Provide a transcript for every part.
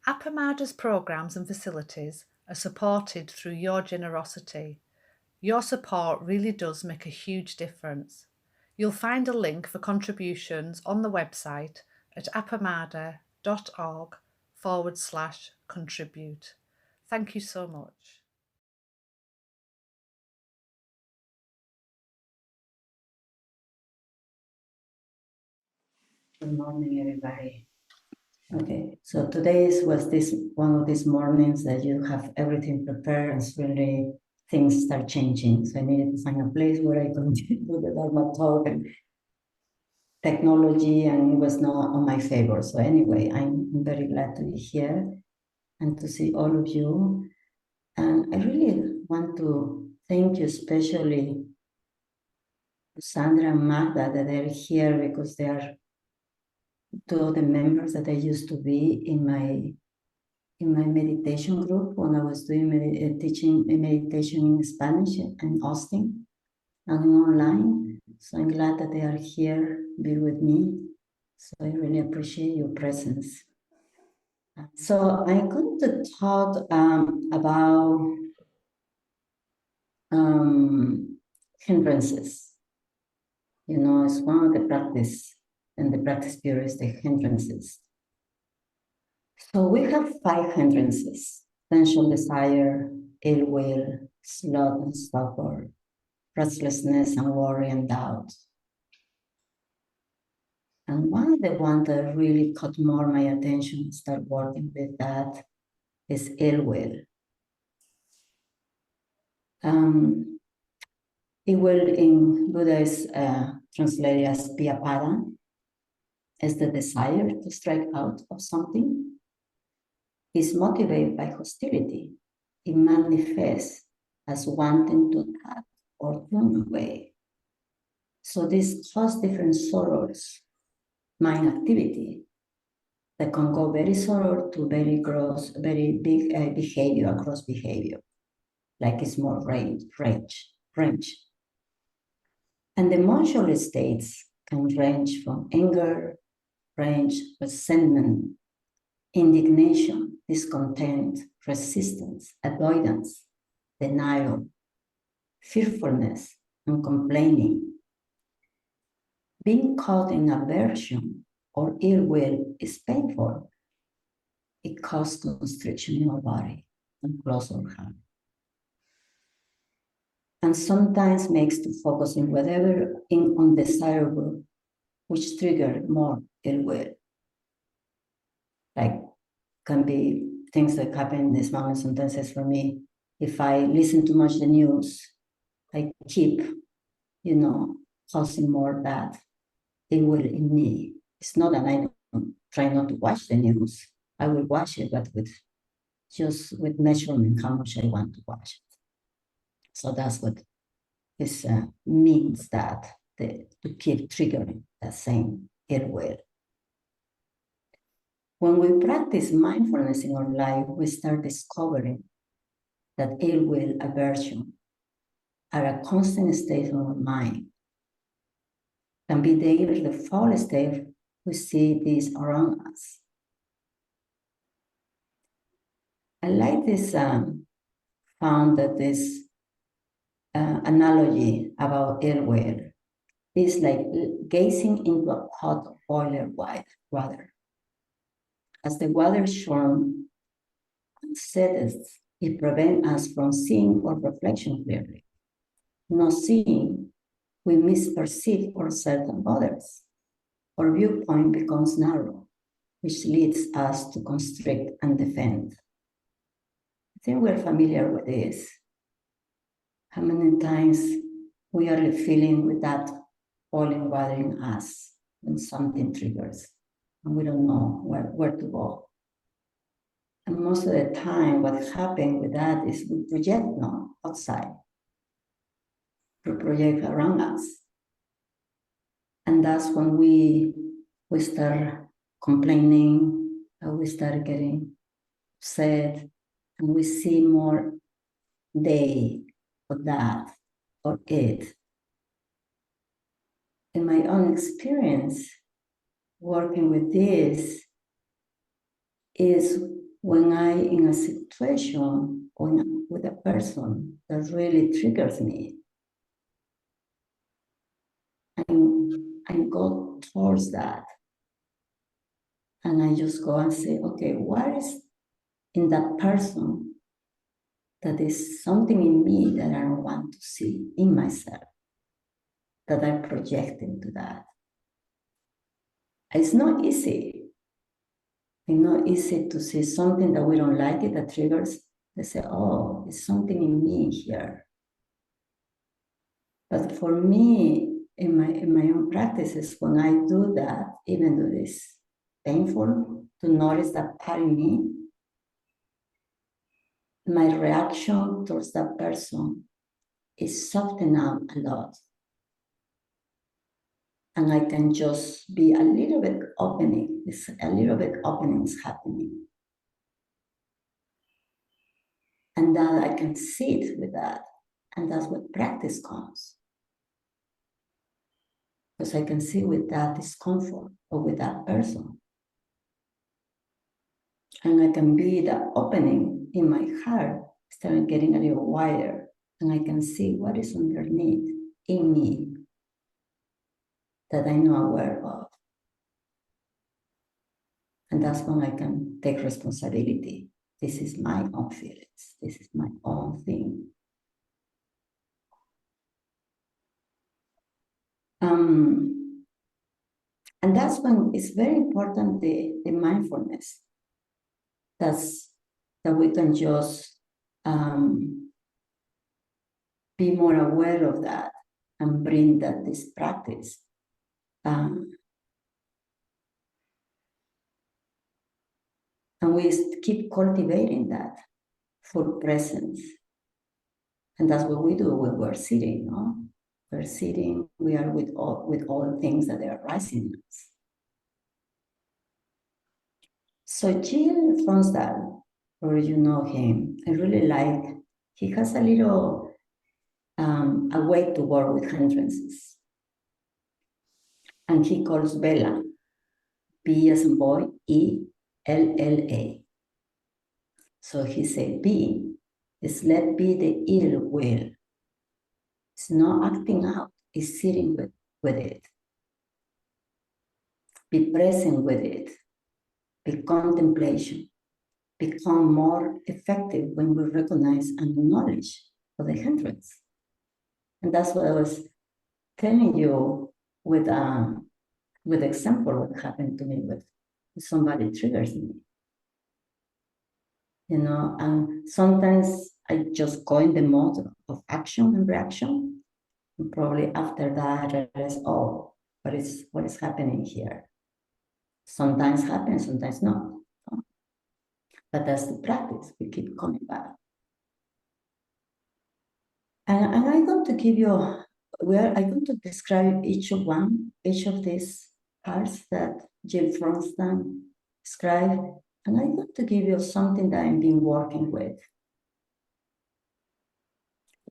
Appamada's programs and facilities are supported through your generosity. Your support really does make a huge difference. You'll find a link for contributions on the website at appamada.org/contribute. Thank you so much. Good morning, everybody. Okay, so today was this one of these mornings that you have everything prepared and suddenly things start changing. So I needed to find a place where I could do the Dharma talk and technology, and it was not on my favor. So anyway, I'm very glad to be here and to see all of you. And I really want to thank you, especially Sandra and Magda, that they're here because they are two of the members that I used to be in my meditation group when I was doing teaching meditation in Spanish in Austin and online. So I'm glad that they are here, be with me. So I really appreciate your presence. So I'm going to talk about hindrances. You know, it's one of the practice, and the practice period is the hindrances. So we have 5 hindrances: sensual desire, ill will, sloth and stupor, restlessness and worry and doubt. And one of the ones that really caught more my attention, start working with that, is ill will. Ill will in Buddha is translated as piyapada, as the desire to strike out of something. Is motivated by hostility. It manifests as wanting to attack or turn away. So this causes different sorrows, mind activity, that can go very subtle to very gross, very big behavior, gross behavior, like it's more rage. And the emotional states can range from anger, rage, resentment, indignation, discontent, resistance, avoidance, denial, fearfulness, and complaining. Being caught in aversion or ill will is painful. It causes constriction in our body and close our heart. And sometimes makes to focus on whatever in undesirable, which trigger more ill will. Like can be things that happen in this moment. Sometimes it's for me, if I listen too much the news, I keep, causing more that ill will in me. It's not that I try not to watch the news. I will watch it, but with measurement how much I want to watch it. So that's what this means, that to keep triggering that same ill will. When we practice mindfulness in our life, we start discovering that ill will, aversion, are a constant state of our mind. Can be the fall state, we see this around us. I like this, found that this analogy about ill will is like gazing into a pot of boiling water. As the water shone and settles, it prevents us from seeing our reflection clearly. Not seeing, we misperceive ourselves and others. Our viewpoint becomes narrow, which leads us to constrict and defend. I think we're familiar with this. How many times we are feeling with that boiling water in us when something triggers and we don't know where to go. And most of the time, what happens with that is we project outside. We project around us. And that's when we start complaining, we start getting upset, and we see more they or that or it. In my own experience, working with this is when I in a situation with a person that really triggers me, I go towards that. And I just go and say, okay, what is in that person that is something in me that I don't want to see in myself, that I project into that? It's not easy. It's not easy to see something that we don't like it, that triggers. They say, oh, it's something in me here. But for me, in my own practices, when I do that, even though it's painful to notice that part in me, my reaction towards that person is softened out a lot. And I can just be a little bit opening. It's a little bit opening is happening. And that I can sit with that. And that's where practice comes. Because I can sit with that discomfort or with that person. And I can be the opening in my heart, start getting a little wider. And I can see what is underneath in me that I'm not aware of. And that's when I can take responsibility. This is my own feelings. This is my own thing. And that's when it's very important, the mindfulness. That we can just be more aware of that and bring that this practice. And we keep cultivating that full presence. And that's what we do when we're sitting, no? We're sitting, we are with all things that are arising in us. So Jill Fronsdale, or you know him, I really like, he has a little a way to work with hindrances. And he calls Bella, B as in boy, E-L-L-A. So he said, B is let be the ill will. It's not acting out, it's sitting with it. Be present with it. Be contemplation. Become more effective when we recognize and acknowledge the hindrance. And that's what I was telling you with example what happened to me with somebody triggers me. You know, and sometimes I just go in the mode of action and reaction. And probably after that, I realize, oh, what is happening here? Sometimes happens, sometimes not. But that's the practice. We keep coming back. And I'm going to give you, I'm going to describe each of these parts that Jill Fronsdale described. And I'm going to give you something that I've been working with.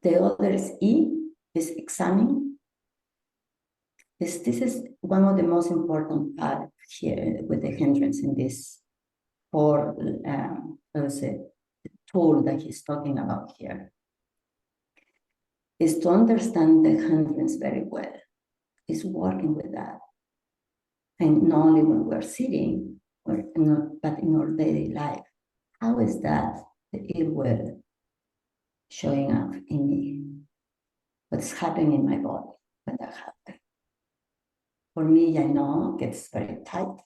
The other is E, is examine. This is one of the most important parts here with the hindrance in this for the tool that he's talking about here, is to understand the hindrance very well. Is working with that. And not only when we're sitting, but in our daily life. How is that the ill will showing up in me? What's happening in my body when that happens? For me, I know it gets very tight.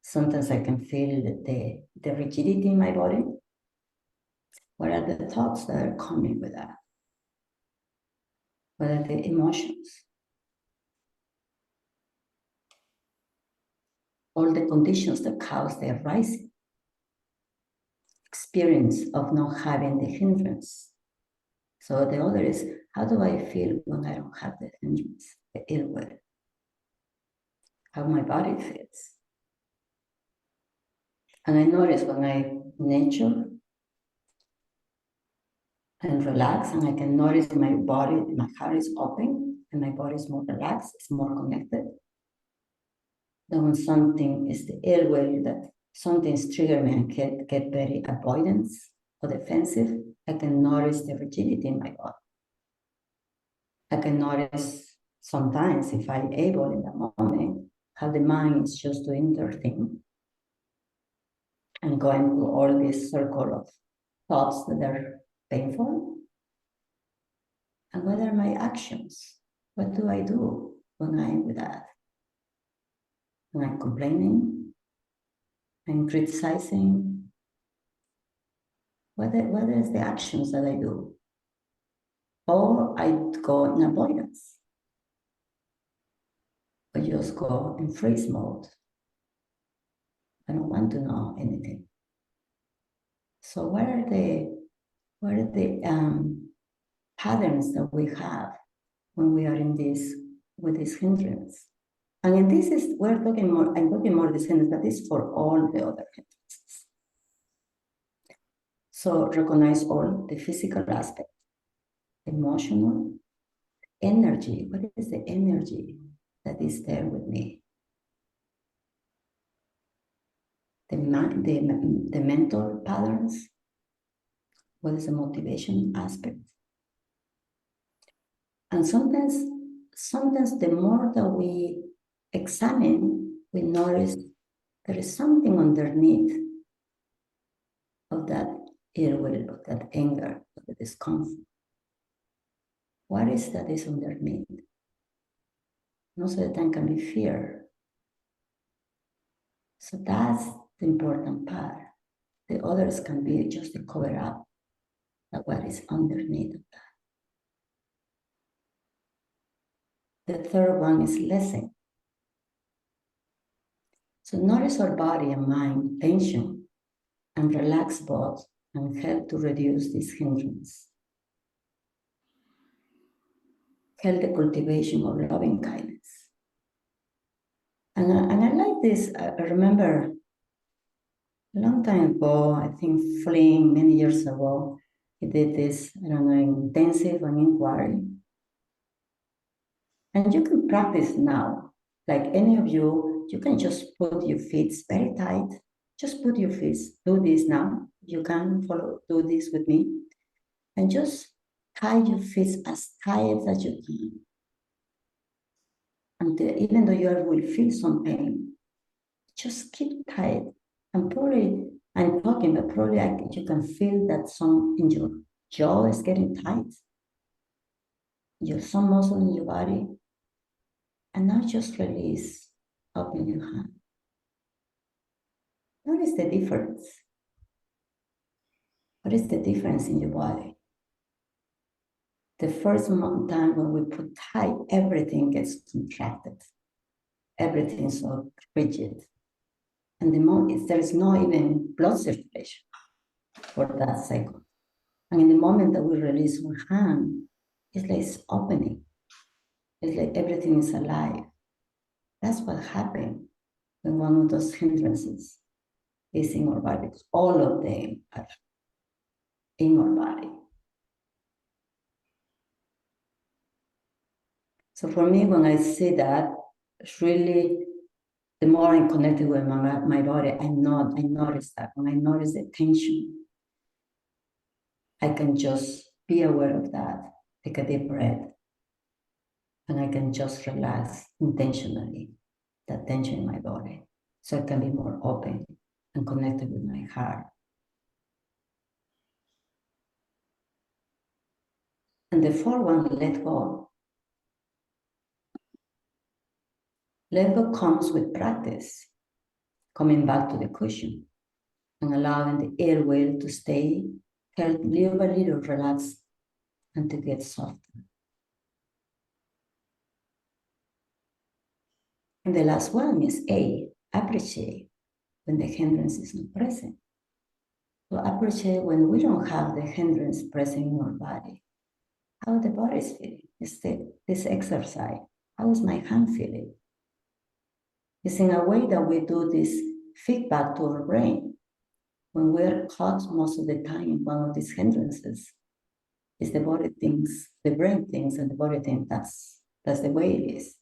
Sometimes I can feel the rigidity in my body. What are the thoughts that are coming with that? What are the emotions? All the conditions that cause the arising. Experience of not having the hindrance. So the other is, how do I feel when I don't have the hindrance, the ill will? How my body feels. And I notice when I nature and relax, and I can notice my body, my heart is open, and my body is more relaxed, it's more connected. Then when something is the ill will that something's trigger me and get very avoidance or defensive, I can notice the rigidity in my body. I can notice sometimes, if I'm able in that moment, how the mind is just doing their thing and going through all this circle of thoughts that are painful. And what are my actions? What do I do when I'm with that? When I'm complaining, I'm criticizing. What is the actions that I do? Or I go in avoidance. I just go in freeze mode. I don't want to know anything. So what are the patterns that we have when we are in this with this hindrance? And in this is I'm talking more this hindrance, but it's for all the other hindrances. So recognize all the physical aspect, emotional, energy. What is the energy that is there with me? The mental patterns. What is the motivation aspect? And sometimes the more that we examine, we notice there is something underneath of that ill will, of that anger, of the discomfort. What is that is underneath? Most of the time can be fear. So that's the important part. The others can be just to cover up what is underneath of that. The third one is lesson. So notice our body and mind tension and relax both and help to reduce this hindrance. Help the cultivation of loving kindness. And I like this. I remember a long time ago, I think Flynn, many years ago, he did this, I don't know, intensive and inquiry. And you can practice now. Like any of you, you can just put your feet very tight. Just put your feet, do this now. You can do this with me. And just tie your feet as tight as you can. And even though you will feel some pain, just keep tight. And probably, I'm talking, but probably you can feel that some in your jaw is getting tight. Some muscle in your body. And now just release, open your hand. What is the difference? What is the difference in your body? The first time when we put tight, everything gets contracted. Everything is so rigid. And the moment there is no even blood circulation for that second. And in the moment that we release our hand, it's like it's opening. It's like everything is alive. That's what happened when one of those hindrances is in our body. All of them are in our body. So for me, when I see that, it's really, the more I'm connected with my body, I notice that. When I notice the tension, I can just be aware of that, take a deep breath, and I can just relax intentionally that tension in my body. So I can be more open and connected with my heart. And the fourth one, let go. Let go comes with practice, coming back to the cushion and allowing the air wheel to stay held little by little, relaxed, and to get softer. And the last one is A, appreciate when the hindrance is not present. So appreciate when we don't have the hindrance present in our body. How the body is feeling. This exercise. How is my hand feeling? It's in a way that we do this feedback to our brain. When we're caught most of the time in one of these hindrances, is the body thinks, the brain thinks, and the body thinks that's the way it is.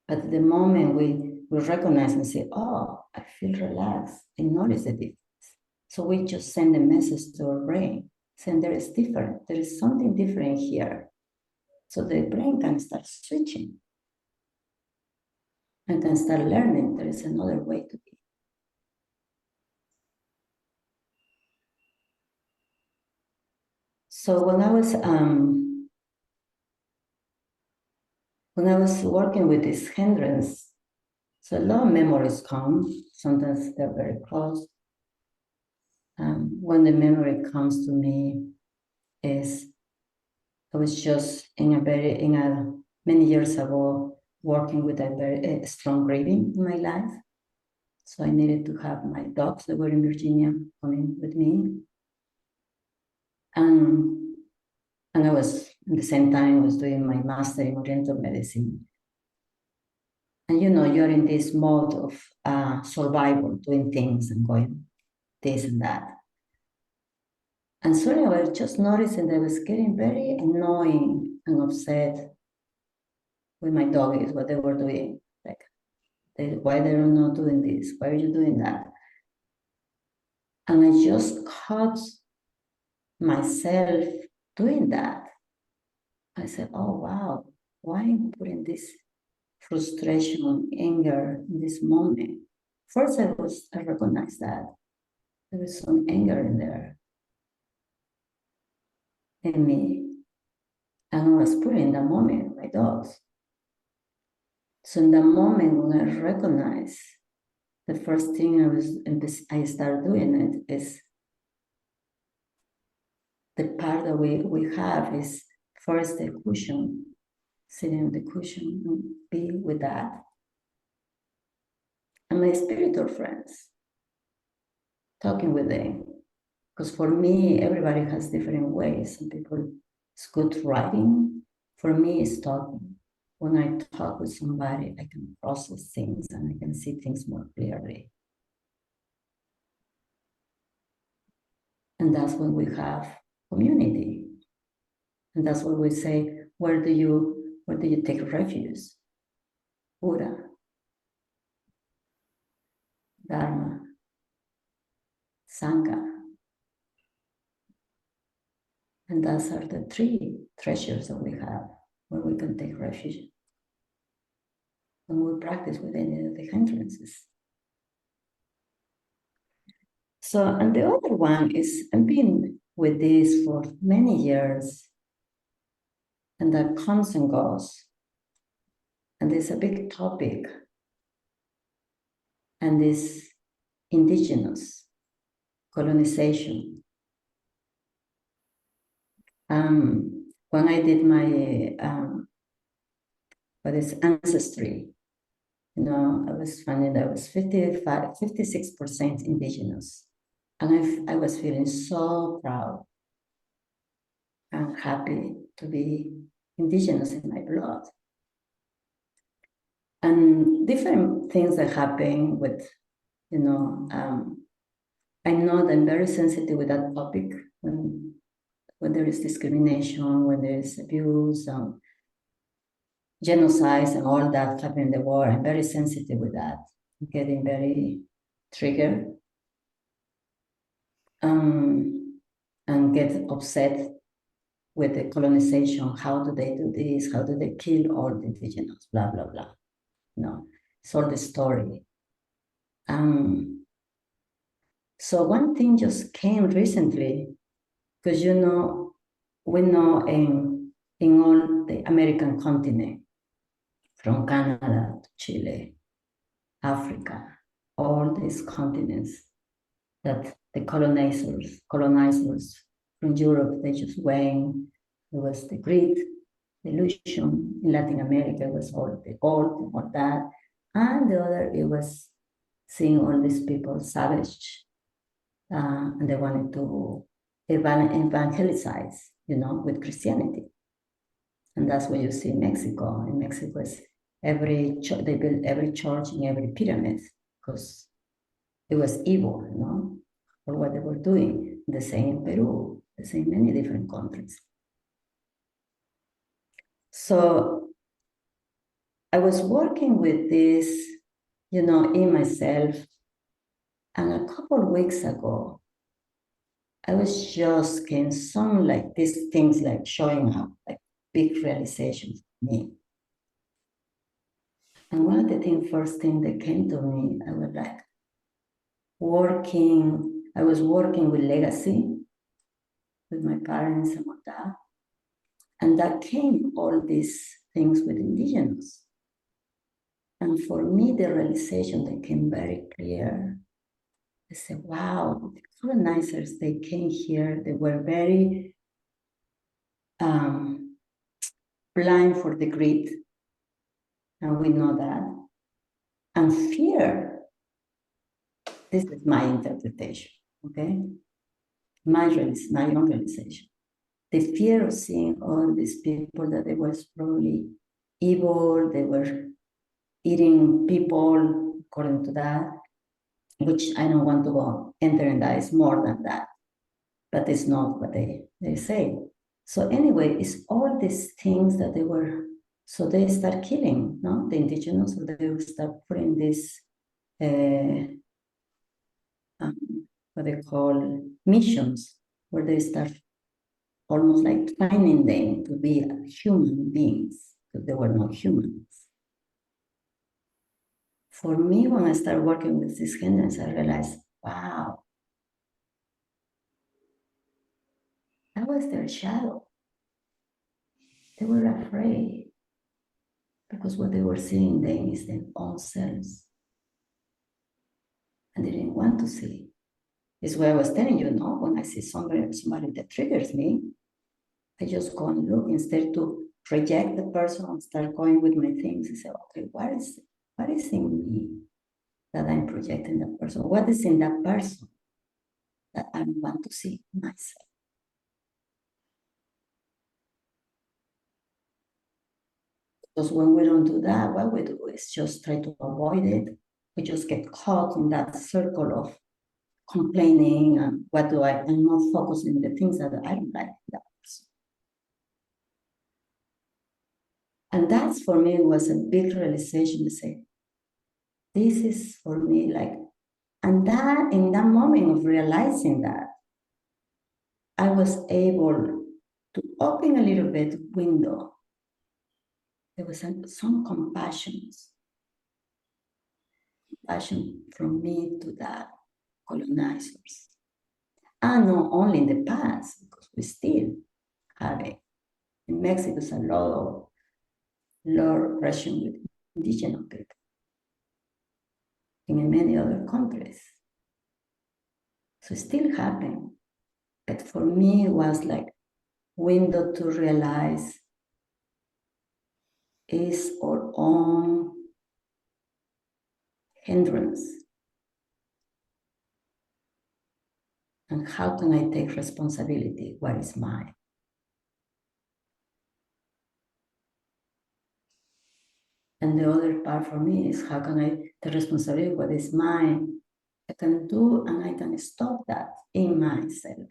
But the moment we recognize and say, oh, I feel relaxed. I notice the difference. So we just send a message to our brain, saying there is something different here. So the brain can start switching and can start learning there is another way to be. So when I was working with this hindrance, so a lot of memories come. Sometimes they're very close. When the memory comes to me is I was just many years ago working with a very strong grieving in my life. So I needed to have my dogs that were in Virginia coming with me. And I was, at the same time, I was doing my master in Oriental medicine. And you're in this mode of survival, doing things and going this and that. And suddenly I was just noticing that I was getting very annoying and upset with my doggies, what they were doing. Like, why they're not doing this? Why are you doing that? And I just caught myself doing that. I said, oh, wow, why am I putting this frustration, anger in this moment? First, I recognized that there was some anger in there in me. And I was putting in that moment my dogs. So in that moment when I recognized, the first thing I started doing it is the part that we have is first the cushion, sitting on the cushion and be with that. And my spiritual friends, talking with them. Because for me, everybody has different ways. Some people, it's good writing. For me, it's talking. When I talk with somebody, I can process things and I can see things more clearly. And that's when we have community. And that's what we say, where do you take refuge? Buddha, Dharma, Sangha. And those are the three treasures that we have where we can take refuge when we practice with any of the hindrances. So, and the other one is, I've been with this for many years, and that comes and goes. And it's a big topic, and this indigenous colonization. When I did my ancestry, I was finding that I was 56% indigenous. And I was feeling so proud and happy to be indigenous in my blood. And different things that happen with, I know that I'm very sensitive with that topic when there is discrimination, when there is abuse, genocides and all that happening in the war. I'm very sensitive with that. I'm getting very triggered and get upset with the colonization. How do they do this? How do they kill all the indigenous? Blah, blah, blah. It's all the story. So one thing just came recently, because we know in all the American continent, from Canada to Chile, Africa, all these continents, that the colonizers from Europe, they just went. It was the great illusion. In Latin America, it was all the gold and all that. And the other, it was seeing all these people savage, and they wanted to evangelize, with Christianity. And that's what you see in Mexico. In Mexico, is they built every church in every pyramid because it was evil, for what they were doing. The same in Peru, the same in many different countries. So I was working with this in myself. And a couple of weeks ago, I was just getting some like these things like showing up, like big realizations for me. And one of the first thing that came to me, I was like I was working with legacy, with my parents and all that. And that came all these things with indigenous. And for me, the realization that came very clear, I said, wow, the colonizers, they came here, they were very blind for the greed, and we know that. And fear, this is my interpretation, okay? My own realization. The fear of seeing all these people that they were probably evil, they were eating people, according to that, which I don't want to go enter in that. It's more than that, but it's not what they say. So anyway, it's all these things that they were, so they start killing, no? The indigenous, so they start putting this, what they call missions, where they start almost like training them to be human beings, because they were not humans. For me, when I started working with these hindrances, I realized, wow, that was their shadow. They were afraid because what they were seeing then is their own selves. And they didn't want to see. It's why I was telling you, no, when I see somebody that triggers me, I just go and look instead to reject the person and start going with my things and say, okay, what is in me that I'm projecting that person? What is in that person that I want to see myself? Because when we don't do that, what we do is just try to avoid it. We just get caught in that circle of complaining and I'm not focusing on the things that I don't like in that person. And that's for me was a big realization to say, this is for me like, and that in that moment of realizing that, I was able to open a little bit window. There was some compassion from me to that colonizers. And not only in the past, because we still have it. In Mexico, there's a lot of relation with indigenous people. In many other countries. So it still happening. But for me, it was like window to realize is our own hindrance. And how can I take responsibility? What is mine? And the other part for me is how can I take responsibility? What is mine? I can do and I can stop that in myself.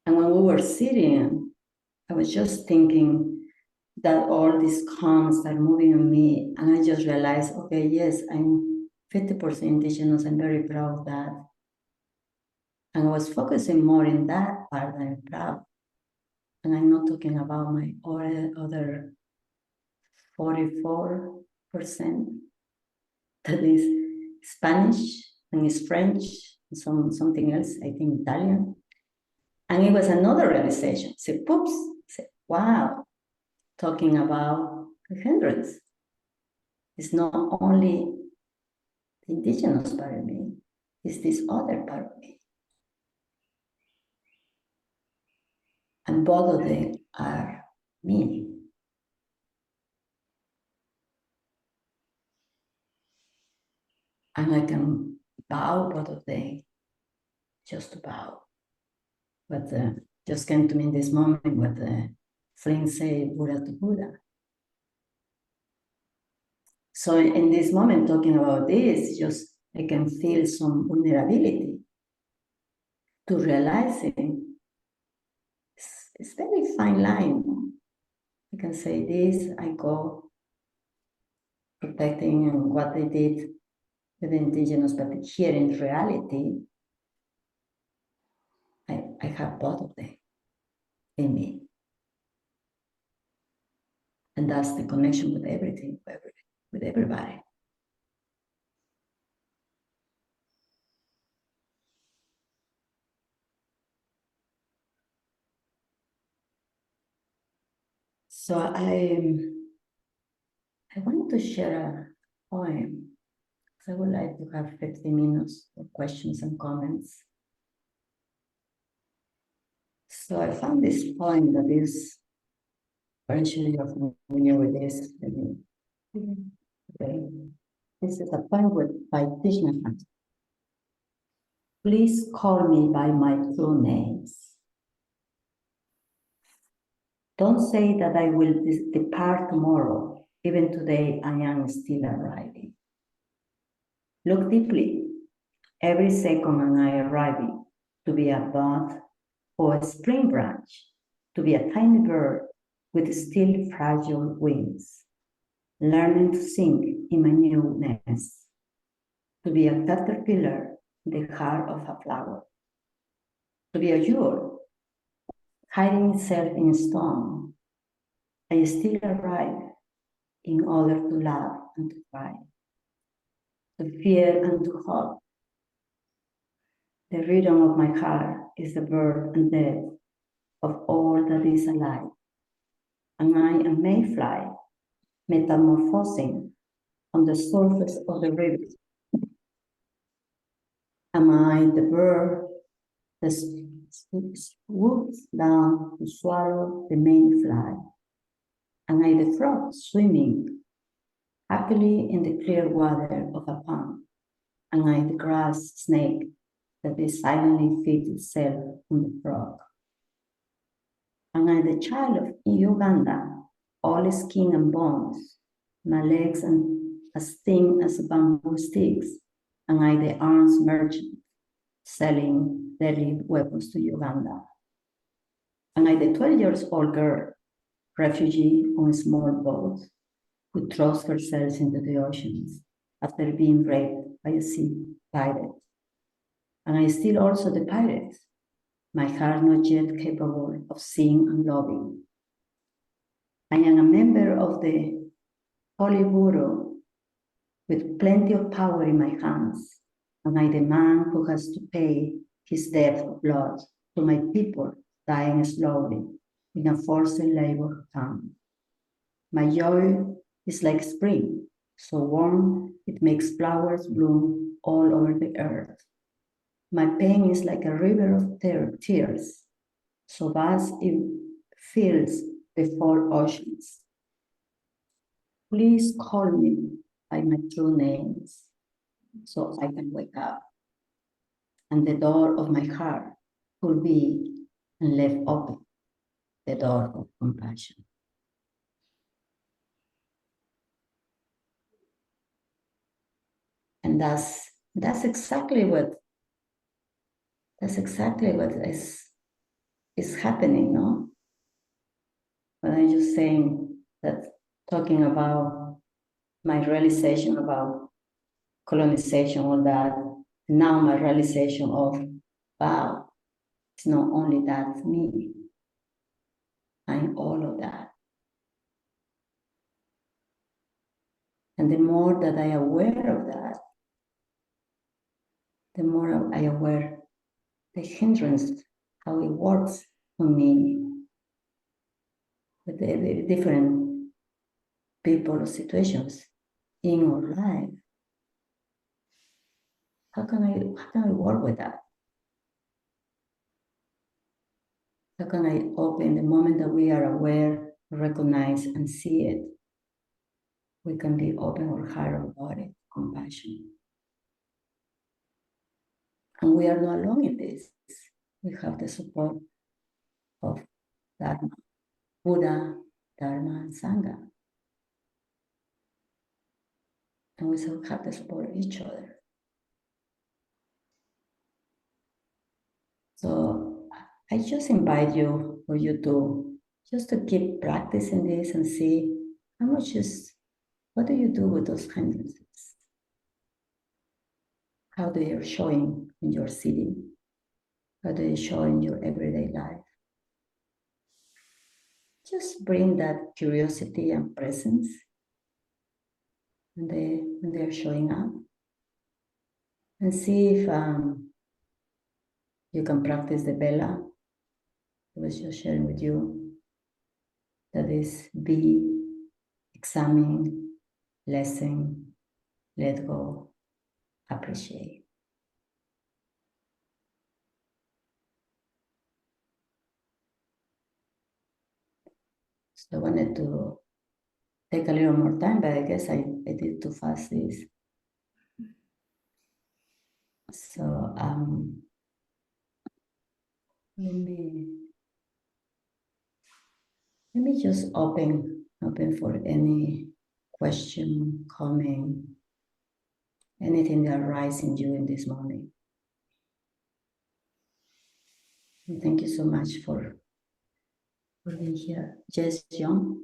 And when we were sitting, I was just thinking that all these calms are moving on me. And I just realized, okay, yes, I'm 50% indigenous. I'm very proud of that. And I was focusing more in that part that I'm proud. And I'm not talking about my other 44% that is Spanish and is French, and something else, I think Italian. And it was another realization. I said, poops, I said, wow, talking about the hindrance. It's not only the indigenous part of me, it's this other part of me. And both of them are me. And I can bow both of them, just to bow. But just came to me in this moment what Flynn said, Buddha to Buddha. So in this moment, talking about this, just I can feel some vulnerability to realizing it's very fine line. I can say this, I go protecting and what they did with the indigenous, but here in reality, I have both of them in me. And that's the connection with everything, with everybody. So I want to share a poem. So I would like to have 50 minutes for questions and comments. So I found this poem that is, potentially you're familiar with this. Okay. This is a poem by Thich. Please call me by my true names. Don't say that I will depart tomorrow. Even today, I am still arriving. Look deeply. Every second I am arriving to be a bud or a spring branch, to be a tiny bird with still fragile wings, learning to sing in my new nest, to be a caterpillar in the heart of a flower, to be a jewel hiding itself in stone. I still arrive in order to laugh and to cry, to fear and to hope. The rhythm of my heart is the birth and death of all that is alive. And I am mayfly, metamorphosing on the surface of the river. Am I the bird that swoops down to swallow the mayfly? Am I the frog swimming happily in the clear water of a pond? Am I the grass snake that is silently feeds itself on the frog? Am I the child of Uganda, all skin and bones, my legs and as thin as bamboo sticks? Am I the arms merchant selling deadly weapons to Uganda? Am I the 12 years old girl, refugee on a small boat, who throws herself into the oceans after being raped by a sea pirate? And I still also the pirate, my heart not yet capable of seeing and loving. I am a member of the Holy Bureau with plenty of power in my hands, and I the man who has to pay his debt of blood to my people dying slowly in a forced labor camp. My joy is like spring, so warm it makes flowers bloom all over the earth. My pain is like a river of tears, so vast it fills the four oceans. Please call me by my true names so I can wake up, and the door of my heart will be and left open, the door of compassion. And that's exactly what is happening, no? But I'm just saying that, talking about my realization about colonization, all that, now my realization of, wow, it's not only that me, I'm all of that. And the more that I am aware of that, the more I am aware the hindrance, how it works on me, with the different people or situations in our life. How can I work with that? How can I open the moment that we are aware, recognize, and see it? We can be open our heart, our body, compassion. And we are not alone in this. We have the support of Dharma, Buddha, Dharma, and Sangha. And we also have the support of each other. So I just invite you, for you to just to keep practicing this and see how much is what do you do with those hindrances? How they are showing in your city? How do they show in your everyday life? Just bring that curiosity and presence when they're showing up, and see if you can practice the Bella I was just sharing with you. That is, be, examine, listen, let go, appreciate. So I wanted to take a little more time, but I guess I did too fast this. So let me just open for any question, comment, anything that arises in you in this moment. And thank you so much for being here. Jess Young.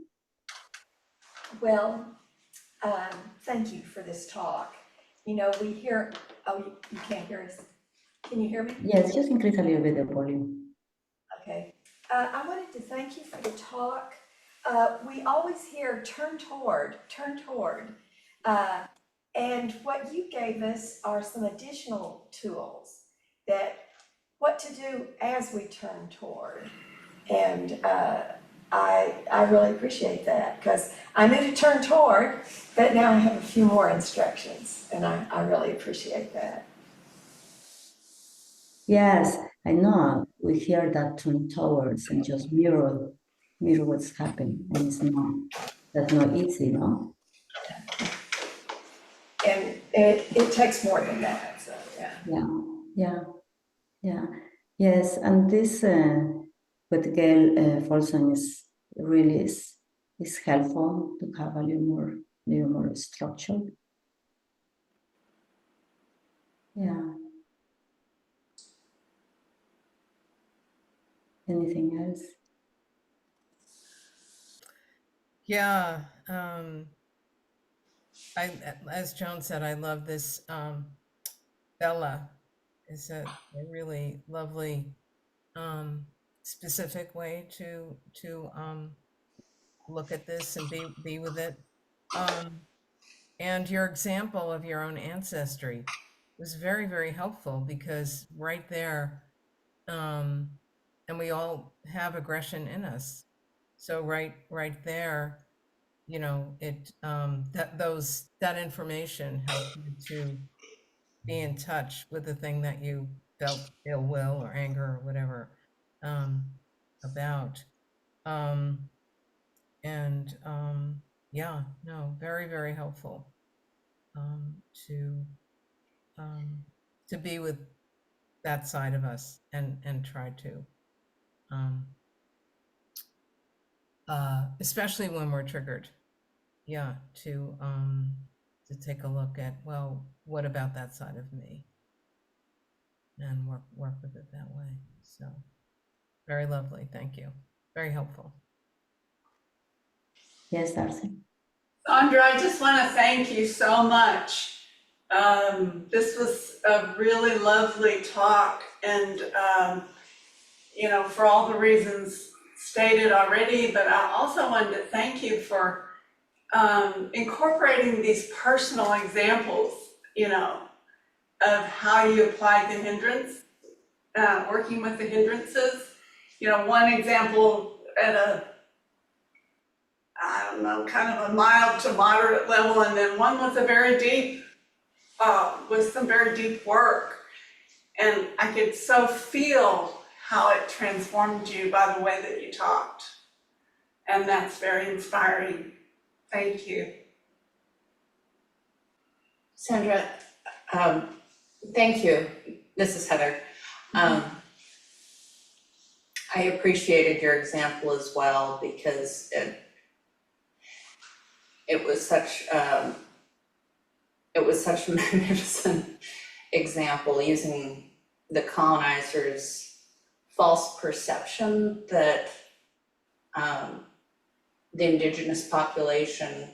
Well, thank you for this talk. You know, we hear, oh, you can't hear us. Can you hear me? Yes, just increase a little bit the volume. Okay. I wanted to thank you for the talk. We always hear turn toward. And what you gave us are some additional tools that what to do as we turn toward. And I really appreciate that because I knew to turn toward, but now I have a few more instructions and I really appreciate that. Yes, I know. We hear that turn towards and just mirror what's happening, and that's not easy, no? And it takes more than that, so Yeah. Yes, and this with Gail Folsom is really is helpful to have a little more structure. Yeah. Anything else? Yeah, as Joan said, I love this. Bella is a really lovely, specific way to look at this and be with it. And your example of your own ancestry was very, very helpful because right there, and we all have aggression in us. So right there, you know, that information helped you to be in touch with the thing that you felt ill will or anger or whatever about. And yeah, no, very, very helpful um, to um, to be with that side of us and try to, um, especially when we're triggered. Yeah, to take a look at, well, what about that side of me, and work with it that way. So very lovely. Thank you. Very helpful. Yes, Darcy. Sandra, I just want to thank you so much. This was a really lovely talk, and you know, for all the reasons stated already, but I also wanted to thank you for incorporating these personal examples, you know, of how you applied the hindrance, working with the hindrances. You know, one example at a, I don't know, kind of a mild to moderate level, and then one was a very deep, with some very deep work. And I could so feel how it transformed you by the way that you talked. And that's very inspiring. Thank you. Sandra, thank you. This is Heather. I appreciated your example as well because it was such a magnificent example using the colonizers' false perception that the indigenous population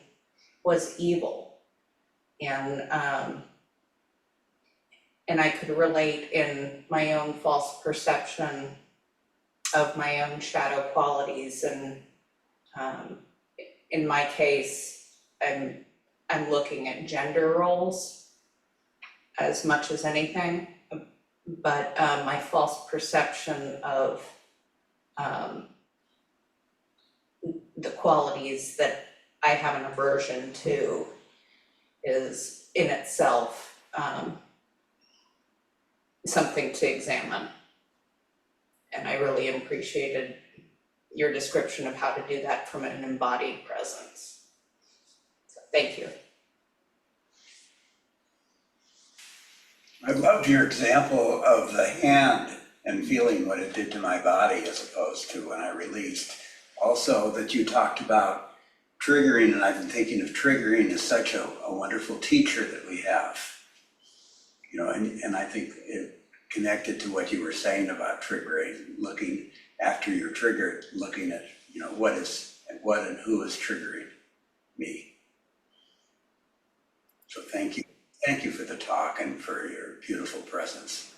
was evil. And I could relate in my own false perception of my own shadow qualities. And in my case, I'm looking at gender roles as much as anything, but my false perception of the qualities that I have an aversion to is in itself something to examine. And I really appreciated your description of how to do that from an embodied presence. So thank you. I loved your example of the hand and feeling what it did to my body as opposed to when I released. Also that you talked about triggering, and I've been thinking of triggering as such a wonderful teacher that we have. You know, and I think it connected to what you were saying about triggering, looking after you're triggered, looking at, you know, what and who is triggering me. So thank you. Thank you for the talk and for your beautiful presence.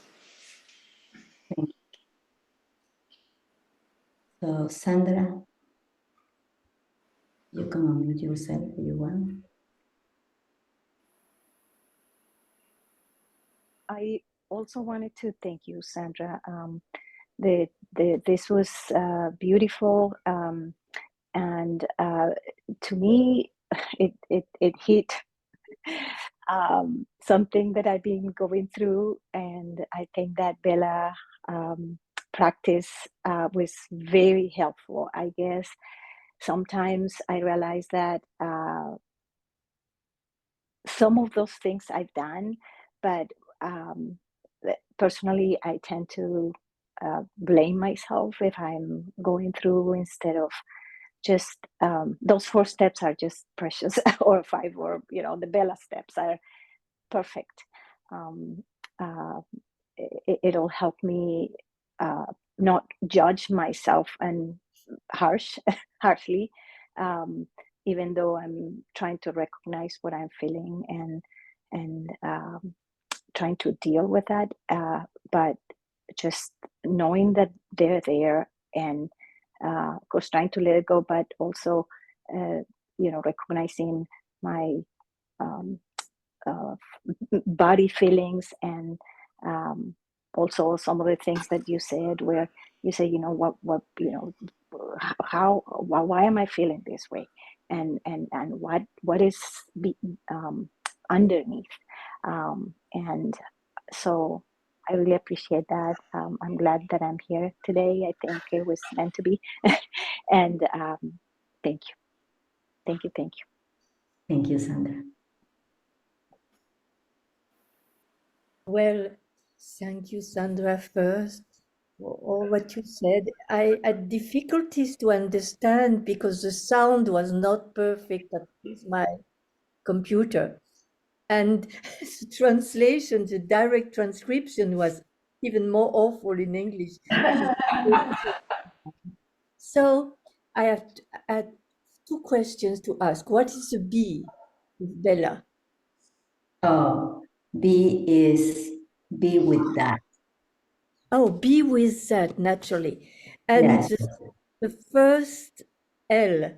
So Sandra, you can unmute yourself if you want. I also wanted to thank you, Sandra. This was beautiful, and to me, it hit something that I've been going through, and I think that Bella practice was very helpful. I guess sometimes I realize that some of those things I've done, but personally, I tend to blame myself if I'm going through, instead of just those 4 steps are just precious, or 5, or the Bella steps are perfect. It'll help me not judge myself and harshly, even though I'm trying to recognize what I'm feeling and trying to deal with that, but just knowing that they're there, and of course trying to let it go, but also recognizing my body feelings, and also some of the things that you said, where you say, why am I feeling this way, and what is underneath, and so I really appreciate that. I'm glad that I'm here today. I think it was meant to be. And thank you. Thank you. Thank you. Thank you, Sandra. Well, thank you, Sandra, first for all what you said. I had difficulties to understand because the sound was not perfect with my computer. And the translation, the direct transcription was even more awful in English. So I had 2 questions to ask. What is a be with Bella? Oh, be with that. Oh, be with that, naturally. And Yes. the first L.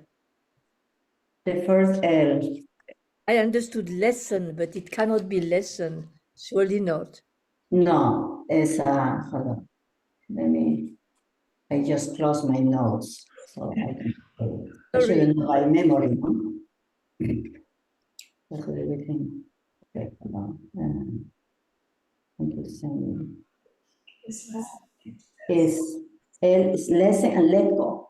The first L. I understood lesson, but it cannot be lesson. Surely not. No, it's hold on. I just closed my notes, so I can. I shouldn't know by memory, no? That's everything. Okay, hold on. Thank you, Sandy. Is L is lesson and let go.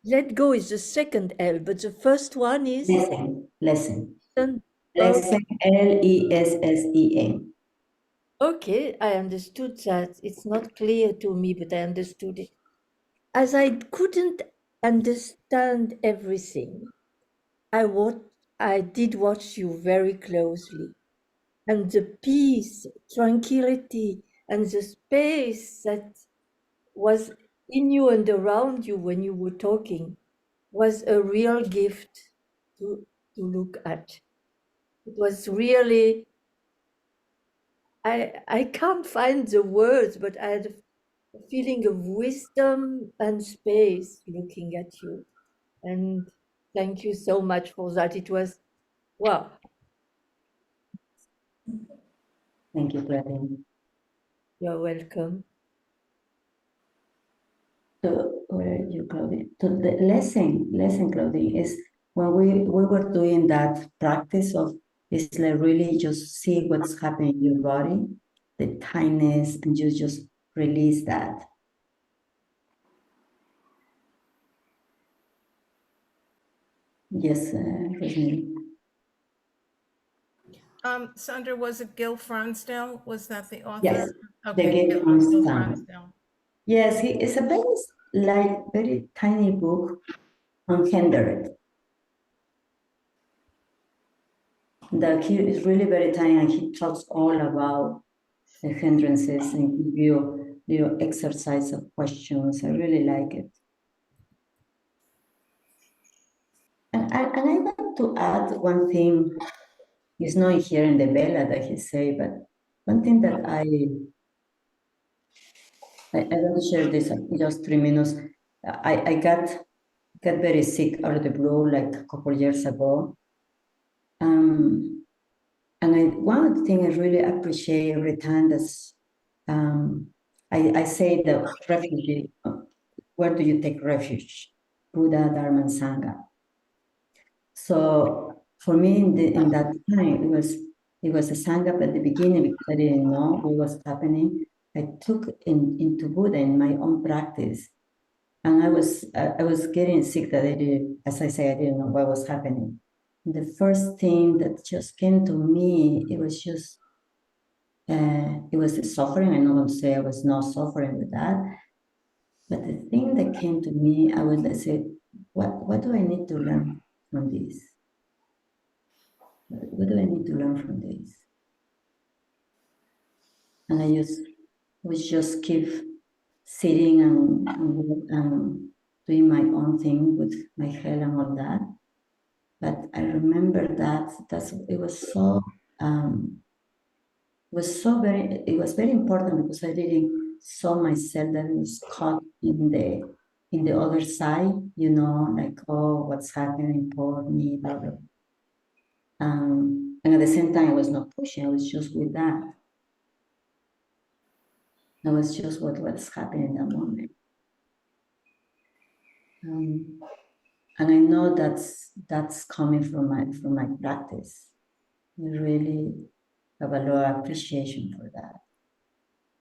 Let go is the second L, but the first one is Lesson. lesson. Lesson, Lessesen. Okay, I understood that. It's not clear to me, but I understood it. As I couldn't understand everything, I did watch you very closely. And the peace, tranquility, and the space that was in you and around you when you were talking was a real gift to look at. It was really, I can't find the words, but I had a feeling of wisdom and space looking at you. And thank you so much for that. It was, wow. Thank you, Claudia. You're welcome. So, where are you, Claudia? So the lesson, Claudia, is when we were doing that practice of, it's like really just see what's happening in your body, the tightness, and you just release that. Yes, Rosemary. Sandra, was it Gil Fronsdale? Was that the author? Yes, Okay, the Gil gift from Gil Stan. Fronsdale. Yes, it's a very tiny book on Unhindered. The kid is really very tiny, and he talks all about the hindrances and give you little exercise of questions. I really like it. And I want to add one thing. It's not here in the Vela that he say, but one thing that I want to share this in just 3 minutes. I got very sick out of the blue like a couple years ago. And one of the things I really appreciate every time that's I say the refugee, where do you take refuge? Buddha, Dharma, and Sangha. So for me, in that time, it was a Sangha at the beginning because I didn't know what was happening. I took into Buddha in my own practice, and I was getting sick that I did, as I say, I didn't know what was happening. The first thing that just came to me, it was just it was the suffering. I know I'm saying I was not suffering with that, but the thing that came to me, I was like, say, what do I need to learn from this? What do I need to learn from this? And I was just keep sitting and doing my own thing with my head and all that. But I remember that it was very important because I didn't saw myself that I was caught in the other side, like, oh, what's happening, poor me, blah, blah. And at the same time, I was not pushing, I was just with that. That was just what's happening in that moment. And I know that's coming from my practice. I really have a lot of appreciation for that.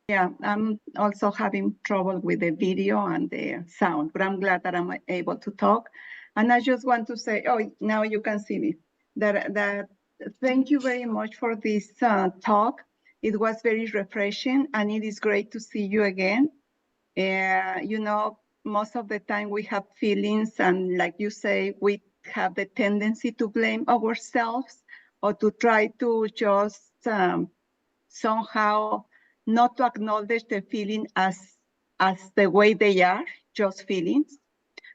Yeah, I'm also having trouble with the video and the sound, but I'm glad that I'm able to talk. And I just want to say, oh, now you can see me. That thank you very much for this talk. It was very refreshing, and it is great to see you again. Most of the time we have feelings, and like you say, we have the tendency to blame ourselves or to try to just somehow not to acknowledge the feeling as the way they are, just feelings.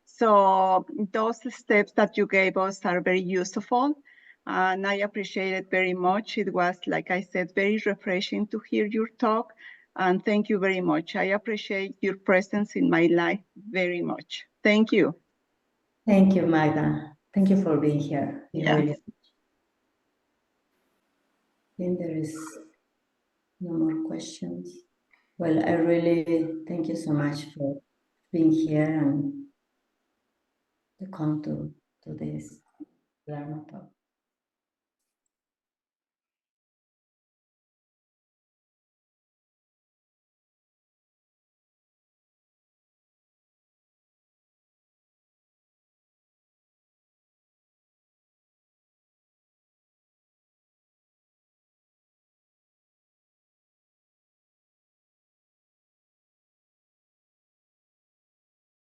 So those steps that you gave us are very useful, and I appreciate it very much. It was, like I said, very refreshing to hear your talk, and thank you very much. I appreciate your presence in my life very much. Thank you. Thank you, Magda. Thank you for being here. Yeah. Really. I think there is no more questions. Well, I really thank you so much for being here and to come to this Dharma talk.